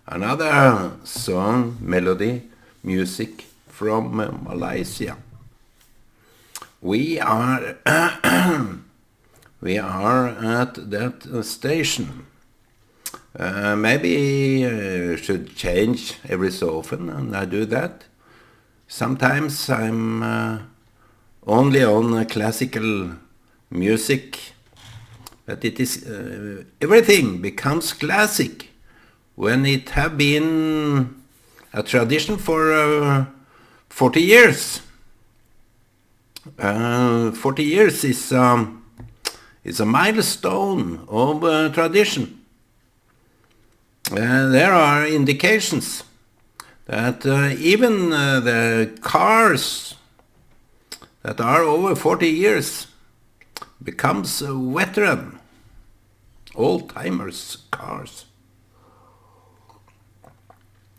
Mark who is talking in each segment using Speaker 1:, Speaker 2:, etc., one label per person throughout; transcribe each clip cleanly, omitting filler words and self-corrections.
Speaker 1: another song, melody, music from Malaysia. We are we are at that station. Maybe I should change every so often, and I do that. Sometimes I'm only on classical music, but it is everything becomes classic when it have been a tradition for 40 years. 40 years is a milestone of tradition. There are indications that even the cars that are over 40 years becomes a veteran, old-timers cars.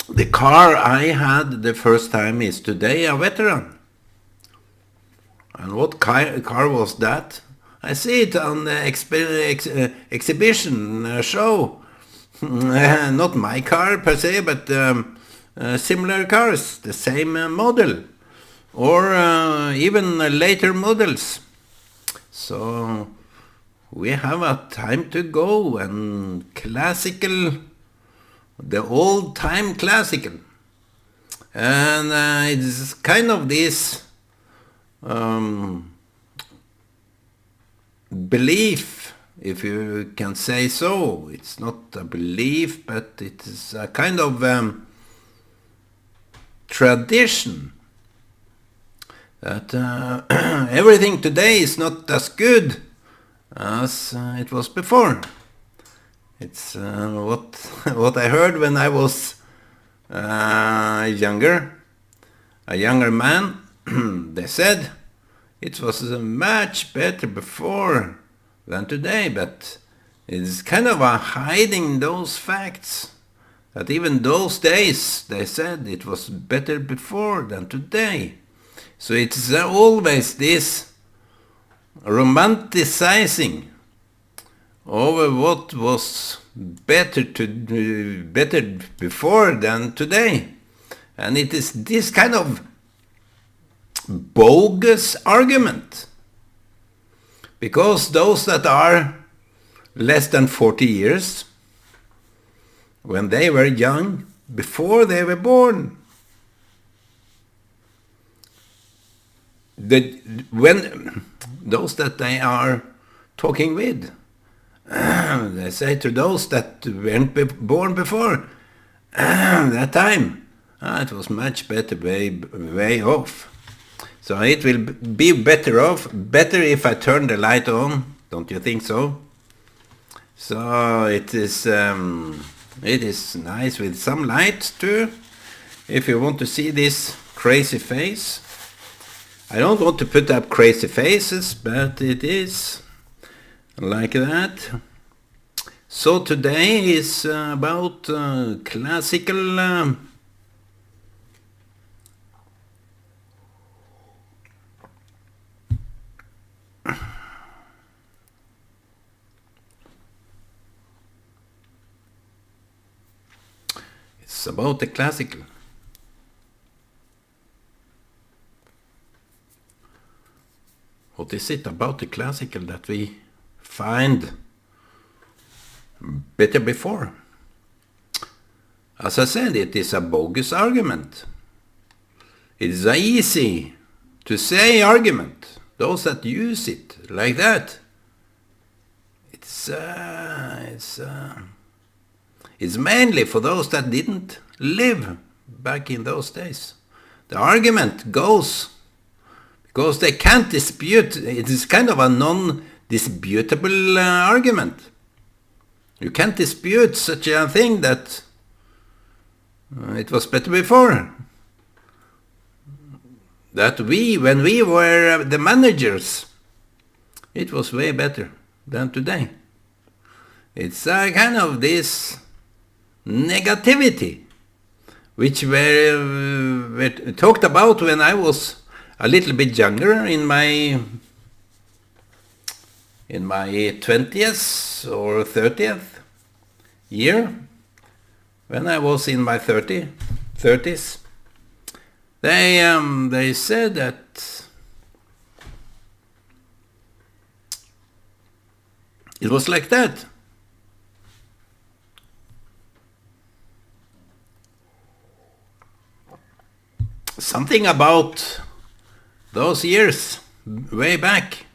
Speaker 1: The car I had the first time is today a veteran. And what car was that? I see it on the exhibition show. Not my car per se, but similar cars, the same model, or even later models. So we have a time to go, and classical, the old time classical, and it's kind of this belief, if you can say so. It's not a belief, but it is a kind of tradition that everything today is not as good as it was before. It's what I heard when I was younger, a younger man. They said it was much better before than today, but it's kind of hiding those facts, that even those days they said it was better before than today. So it's always this romanticizing over what was better before than today. And it is this kind of bogus argument, because those that are less than 40 years, when they were young, before they were born, when those that they are talking with, they say to those that weren't born before that time, it was much better, way off. So it will be better if I turn the light on, don't you think so? So it is nice with some light too, if you want to see this crazy face. I don't want to put up crazy faces, but it is like that. So today is about classical it's about the classical. What is it about the classical that we find better before? As I said, it is a bogus argument. It is a easy to say argument. Those that use it like that, it's mainly for those that didn't live back in those days. The argument goes because they can't dispute. It is kind of a non-disputable argument. You can't dispute such a thing that it was better before. That when we were the managers, it was way better than today. It's a kind of this negativity which were talked about when I was a little bit younger, in my 20th or 30th year. when I was in my 30s, they said that it was like that. Something about those years way back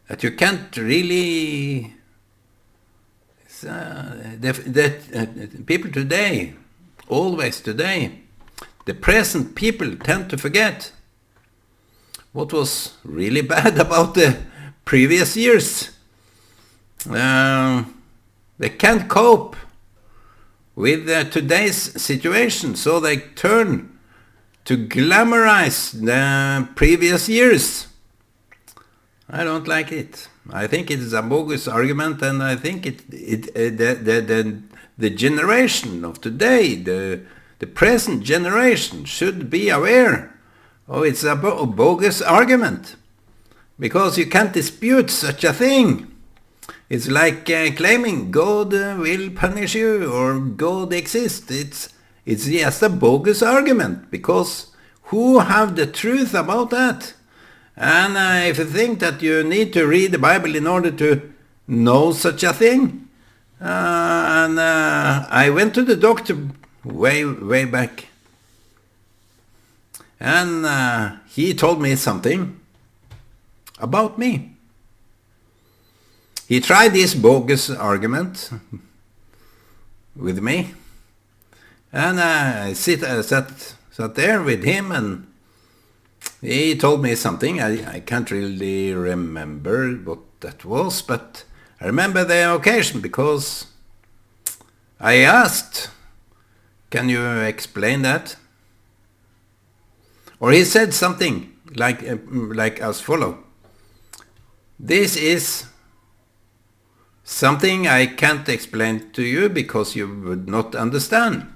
Speaker 1: that you can't really people today, always today, the present people tend to forget what was really bad about the previous years. They can't cope with today's situation, so they turn to glamorize the previous years. I don't like it. I think it is a bogus argument, and I think the generation of today, the present generation, should be aware. Oh, it's a bogus argument, because you can't dispute such a thing. It's like claiming God will punish you or God exists. It's just a bogus argument, because who have the truth about that? And if you think that you need to read the Bible in order to know such a thing, I went to the doctor way back, and he told me something about me. He tried this bogus argument with me, and I sat there with him, and he told me something. I can't really remember what that was, but I remember the occasion because I asked, "Can you explain that?" Or he said something like as follow: "This is something I can't explain to you because you would not understand."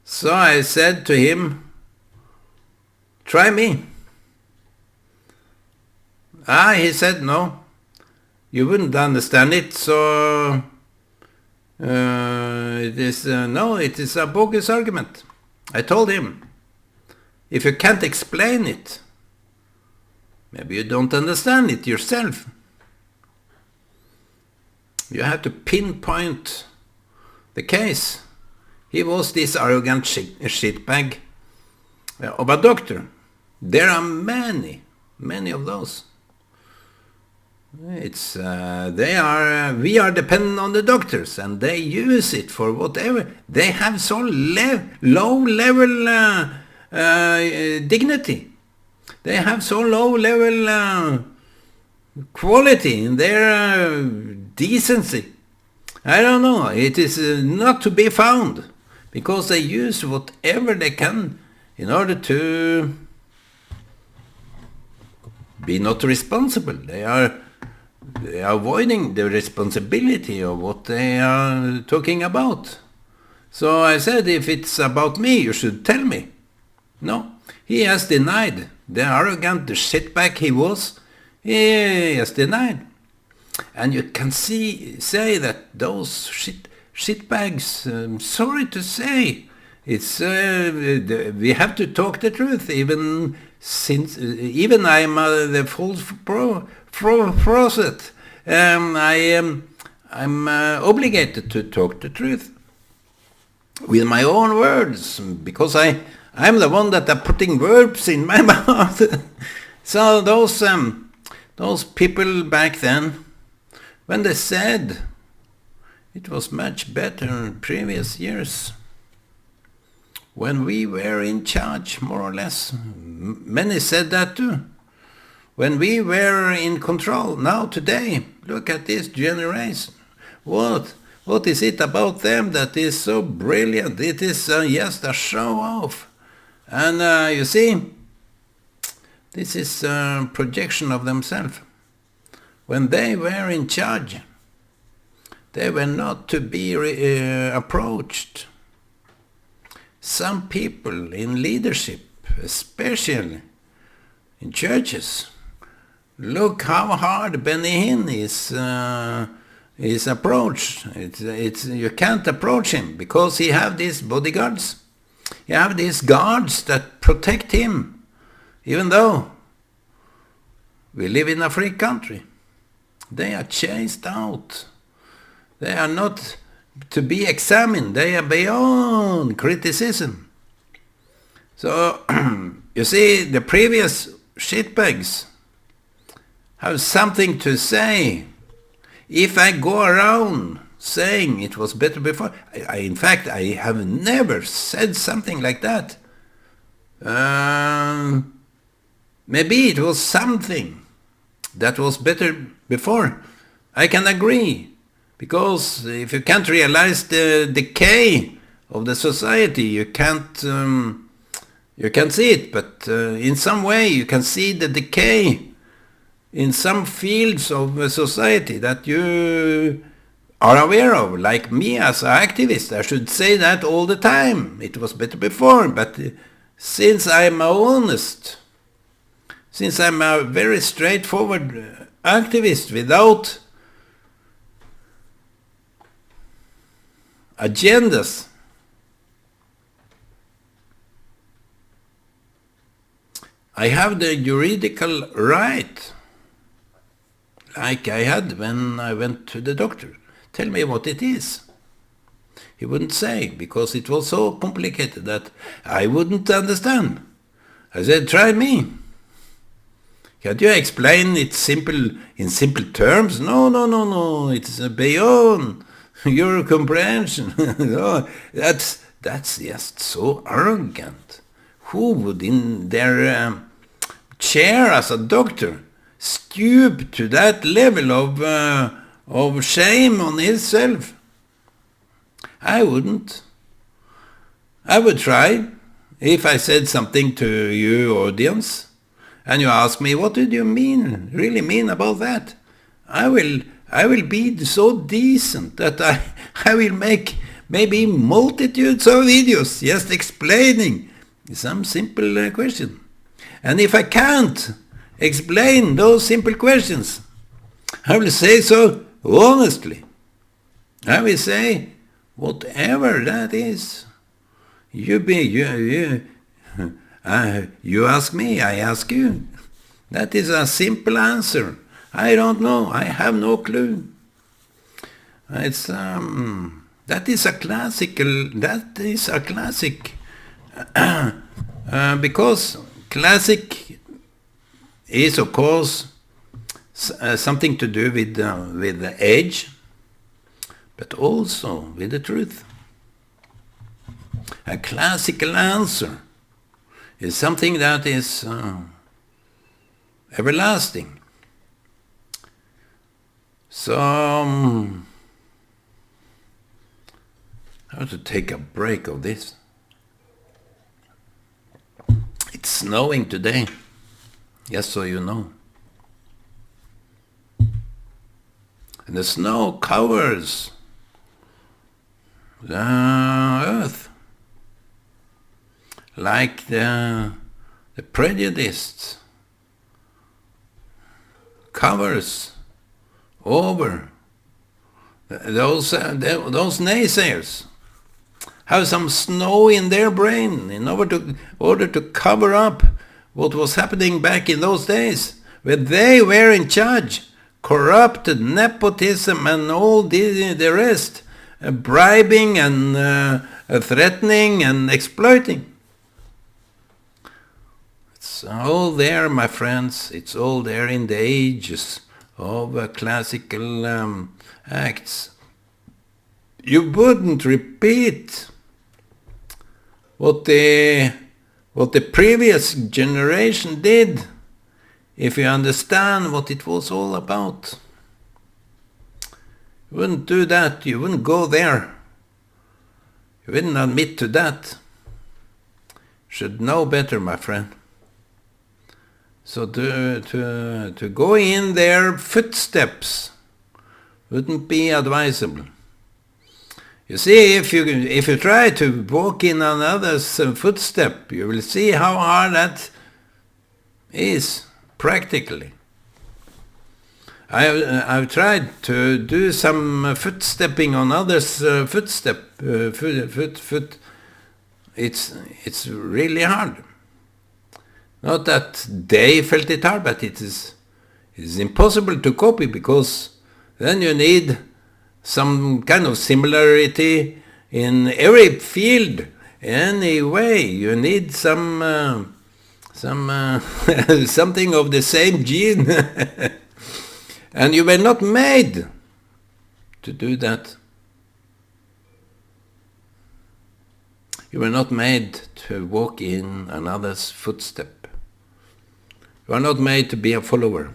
Speaker 1: So I said to him, "Try me." He said, "No, you wouldn't understand it, so it is a bogus argument." I told him, if you can't explain it, maybe you don't understand it yourself. You have to pinpoint the case. He was this arrogant shitbag of a doctor. There are many of those. We are dependent on the doctors, and they use it for whatever. They have so low level dignity. They have so low level quality in their decency. I don't know. It is not to be found, because they use whatever they can in order to be not responsible. They are avoiding the responsibility of what they are talking about. So I said, if it's about me, you should tell me. No, he has denied. The arrogant, the shitbag he was, he has denied. And you can say that those shitbags, sorry to say, it's we have to talk the truth, even I'm the false prophet. I'm obligated to talk the truth with my own words, because I'm the one that are putting verbs in my mouth. So those people back then, when they said it was much better in previous years, when we were in charge, more or less, many said that too. When we were in control, now today, look at this generation. What is it about them that is so brilliant? It is just a show off. And you see, this is a projection of themselves. When they were in charge, they were not to be approached. Some people in leadership, especially in churches, look how hard Benny Hinn is his approach. You can't approach him because he have these bodyguards. You have these guards that protect him, even though we live in a free country. They are chased out. They are not to be examined. They are beyond criticism. So, you see, the previous shitbags have something to say. If I go around saying it was better before, in fact, I have never said something like that. Maybe it was something that was better before. I can agree, because if you can't realize the decay of the society, you can't see it. But in some way, you can see the decay in some fields of society that you are aware of. Like me as an activist, I should say that all the time. It was better before, but since I'm honest, since I'm a very straightforward activist without agendas, I have the juridical right, like I had when I went to the doctor. Tell me what it is. He wouldn't say, because it was so complicated that I wouldn't understand. I said, try me. Can't you explain it in simple terms? No. It's beyond your comprehension. No, that's just so arrogant. Who would in their chair as a doctor stoop to that level of shame on himself? I wouldn't. I would try. If I said something to you audience, and you ask me, what did you really mean about that? I will be so decent that I will make maybe multitudes of videos just explaining some simple question. And if I can't explain those simple questions, I will say so honestly. I will say, whatever that is, you ask me, I ask you. That is a simple answer. I don't know. I have no clue. It's that is a classic, because classic is of course something to do with the age, but also with the truth. A classical answer is something that is everlasting. So I have to take a break of this. It's snowing today, just so you know. And the snow covers the earth like the prejudice covers over those naysayers. Have some snow in their brain in order to cover up what was happening back in those days, where they were in charge. Corrupted, nepotism and all the rest, bribing and threatening and exploiting. It's all there, my friends. It's all there in the ages of classical acts. You wouldn't repeat what the previous generation did if you understand what it was all about. You wouldn't do that. You wouldn't go there. You wouldn't admit to that. Should know better, my friend. So to go in their footsteps wouldn't be advisable. You see, if you try to walk in another's footstep, you will see how hard that is practically. I've tried to do some footstepping on others' foot. It's really hard. Not that they felt it hard, but it's impossible to copy, because then you need some kind of similarity in every field. Anyway, you need some something of the same gene. And you were not made to do that. You were not made to walk in another's footstep. You are not made to be a follower.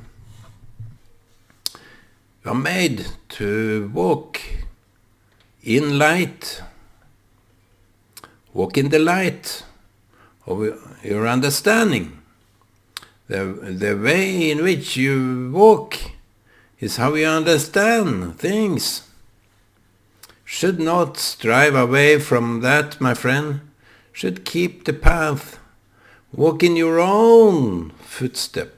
Speaker 1: You are made to walk in light. Walk in the light of your understanding. The way in which you walk is how you understand things. Should not strive away from that, my friend. Should keep the path. Walk in your own footstep.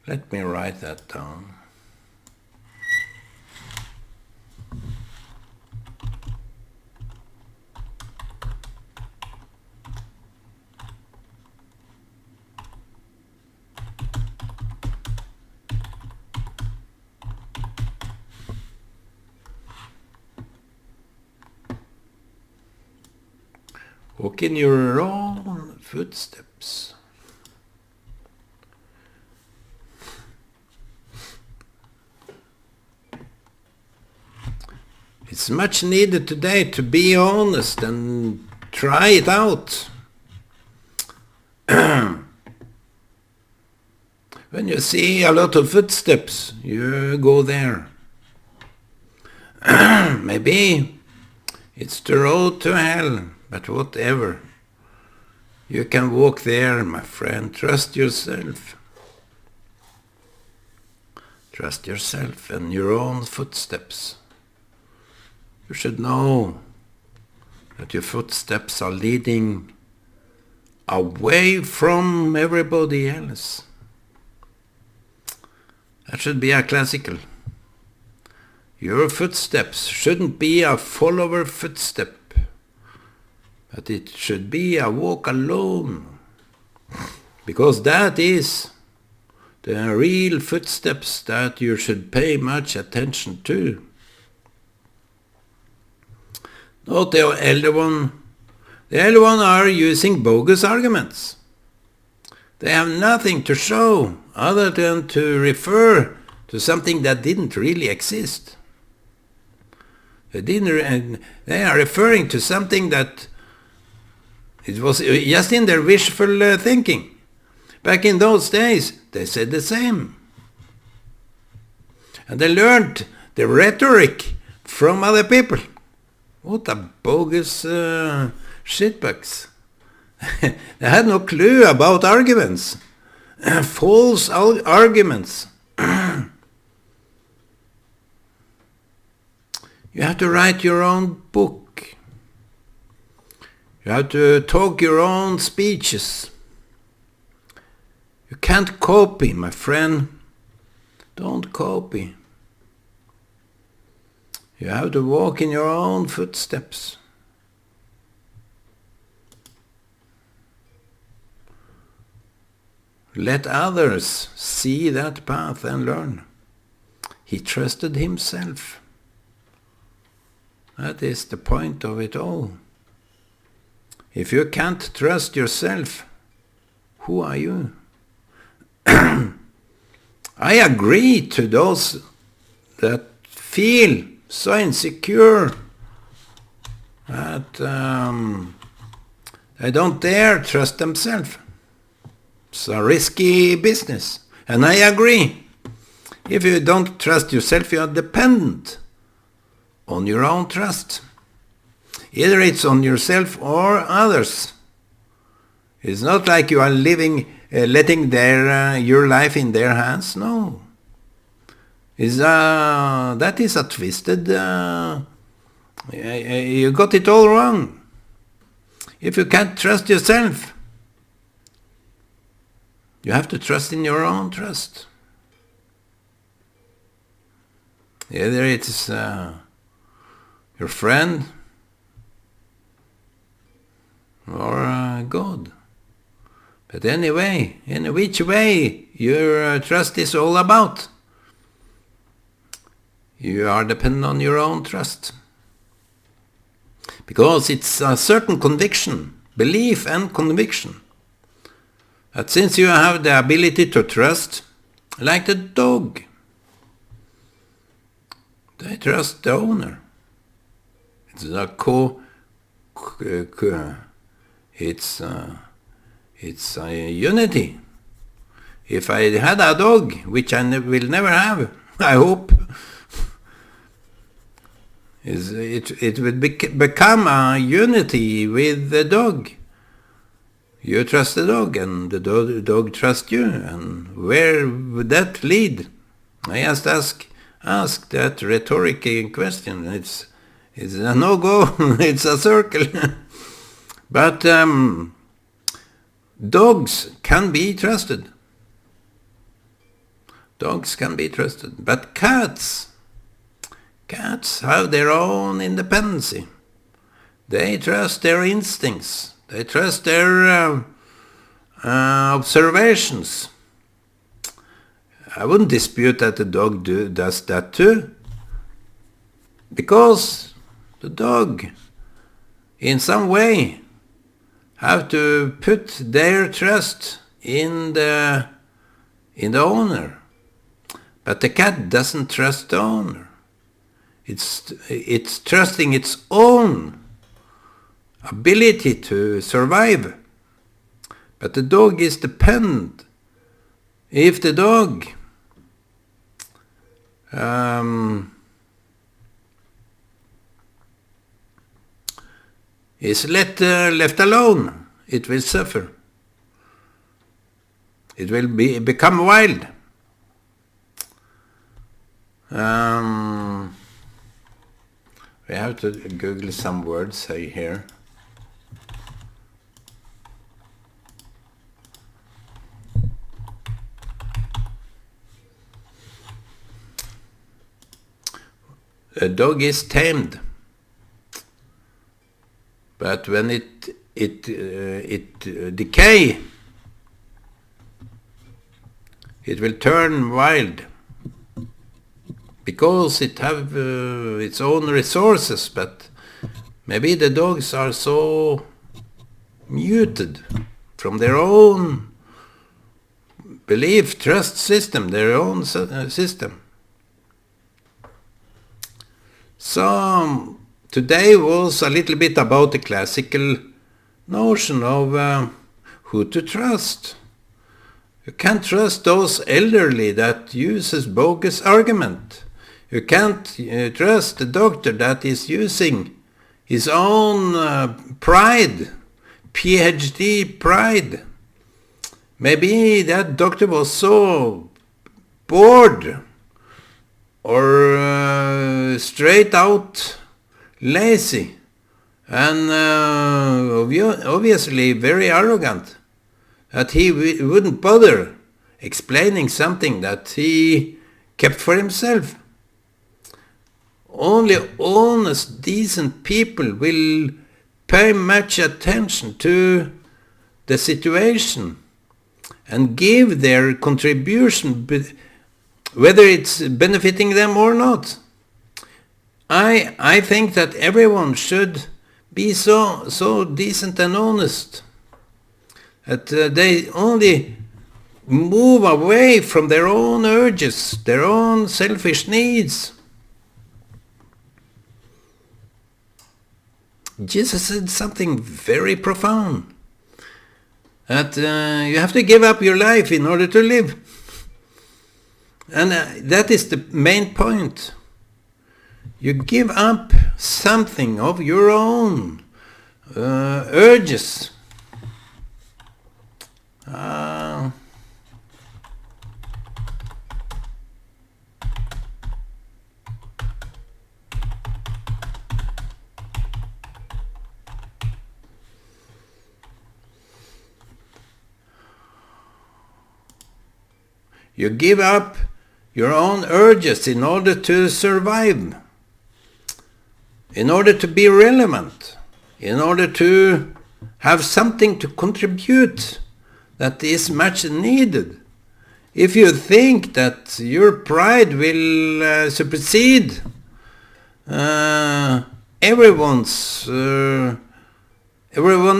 Speaker 1: Let me write that down. Walk in your own footsteps. It's much needed today to be honest and try it out. When you see a lot of footsteps, you go there. Maybe it's the road to hell. But whatever, you can walk there, my friend. Trust yourself. Trust yourself and your own footsteps. You should know that your footsteps are leading away from everybody else. That should be a classical. Your footsteps shouldn't be a follower footstep. But it should be a walk alone, because that is the real footsteps that you should pay much attention to. Not the elder one. The elder one are using bogus arguments. They have nothing to show other than to refer to something that didn't really exist. They are referring to something that it was just in their wishful thinking. Back in those days, they said the same. And they learned the rhetoric from other people. What a bogus shitbags. They had no clue about arguments. False arguments. You have to write your own book. You have to talk your own speeches. You can't copy, my friend. Don't copy. You have to walk in your own footsteps. Let others see that path and learn. He trusted himself. That is the point of it all. If you can't trust yourself, who are you? I agree to those that feel so insecure that they don't dare trust themselves. It's a risky business. And I agree. If you don't trust yourself, you are dependent on your own trust. Either it's on yourself or others. It's not like you are letting your life in their hands. No. That is a twisted... you got it all wrong. If you can't trust yourself, you have to trust in your own trust. Either it's your friend or God. But anyway, in which way your trust is all about, you are dependent on your own trust. Because it's a certain conviction, belief and conviction, that since you have the ability to trust, like the dog, they trust the owner. It's it's a unity. If I had a dog, which I will never have, I hope, it would become a unity with the dog. You trust the dog, and the dog trusts you, and where would that lead? I just ask that rhetorical question. It's a no-go. It's a circle. But dogs can be trusted. Dogs can be trusted. But cats have their own independency. They trust their instincts. They trust their observations. I wouldn't dispute that the dog does that too. Because the dog, in some way, have to put their trust in the owner. But the cat doesn't trust the owner. It's trusting its own ability to survive. But the dog is dependent. If the dog is left alone, it will suffer. It will become wild. We have to Google some words here. A dog is tamed, but when it decay, it will turn wild, because it have its own resources. But maybe the dogs are so muted from their own belief, trust system, their own system. So today was a little bit about the classical notion of who to trust. You can't trust those elderly that uses bogus argument. You can't trust the doctor that is using his own pride, PhD pride. Maybe that doctor was so bored or straight out lazy and obviously very arrogant, that he wouldn't bother explaining something that he kept for himself. Only honest, decent people will pay much attention to the situation and give their contribution, whether it's benefiting them or not. I think that everyone should be so decent and honest that they only move away from their own urges, their own selfish needs. Jesus said something very profound, that you have to give up your life in order to live. And that is the main point. You give up something of your own urges. You give up your own urges in order to survive, in order to be relevant, in order to have something to contribute that is much needed. If you think that your pride will supersede everyone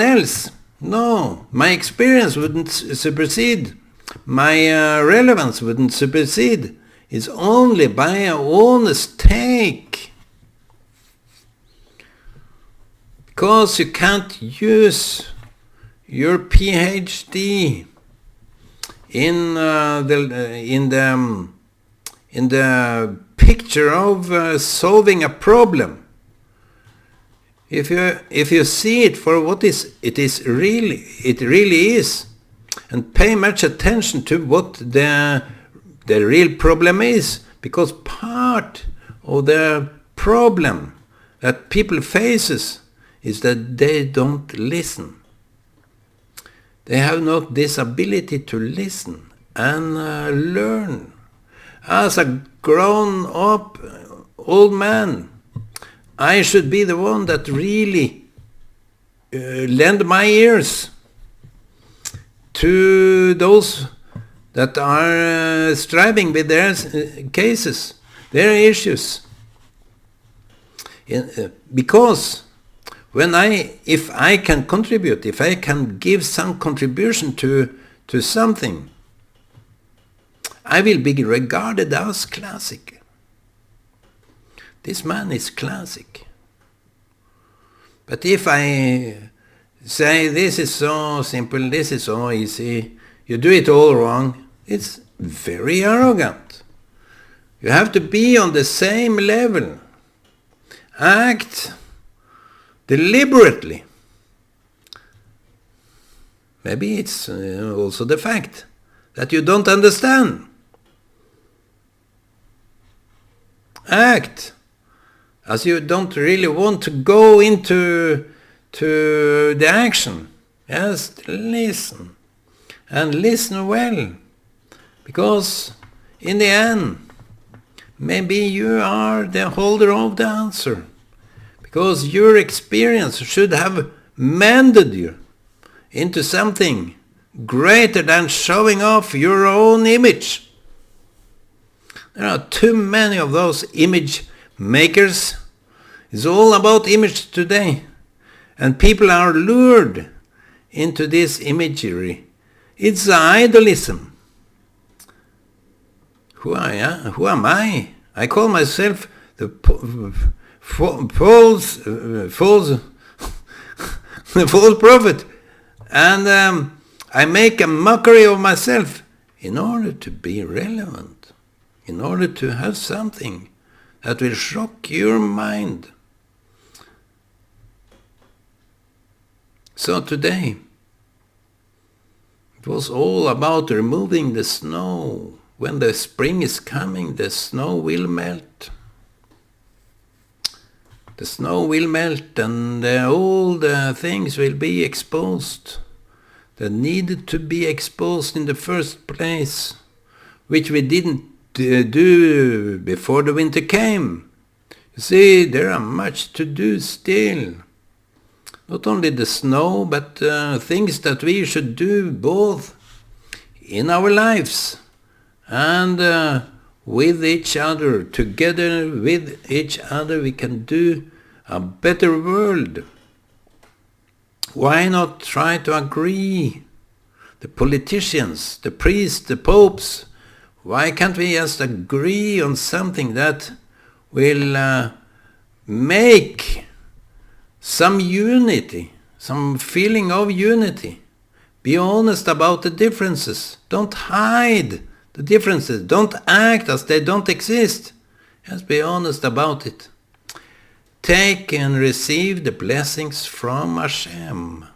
Speaker 1: else, no, my experience wouldn't supersede, my relevance wouldn't supersede. It's only by an honest take. Because you can't use your PhD in the picture of solving a problem. If you see it for what it really is, and pay much attention to what the real problem is, because part of the problem that people faces is that they don't listen. They have not this ability to listen and learn. As a grown-up old man, I should be the one that really lend my ears to those that are striving with their cases, their issues. Because if I can contribute, if I can give some contribution to something, I will be regarded as classic. This man is classic. But if I say this is so simple, this is so easy, you do it all wrong, it's very arrogant. You have to be on the same level. Act deliberately. Maybe it's also the fact that you don't understand. Act as you don't really want to go into the action. Just listen. And listen well. Because in the end, maybe you are the holder of the answer. Because your experience should have mended you into something greater than showing off your own image. There are too many of those image makers. It's all about image today. And people are lured into this imagery. It's idolism. Who am I? I call myself the false prophet. And I make a mockery of myself in order to be relevant, in order to have something that will shock your mind. So today, it was all about removing the snow. When the spring is coming, the snow will melt. The snow will melt and all the things will be exposed that needed to be exposed in the first place, which we didn't do before the winter came. You see, there are much to do still. Not only the snow, but things that we should do both in our lives and with each other. Together with each other we can do a better world. Why not try to agree? The politicians, the priests, the popes, why can't we just agree on something that will make some unity, some feeling of unity? Be honest about the differences. Don't hide the differences. Don't act as they don't exist. Just be honest about it. Take and receive the blessings from Hashem.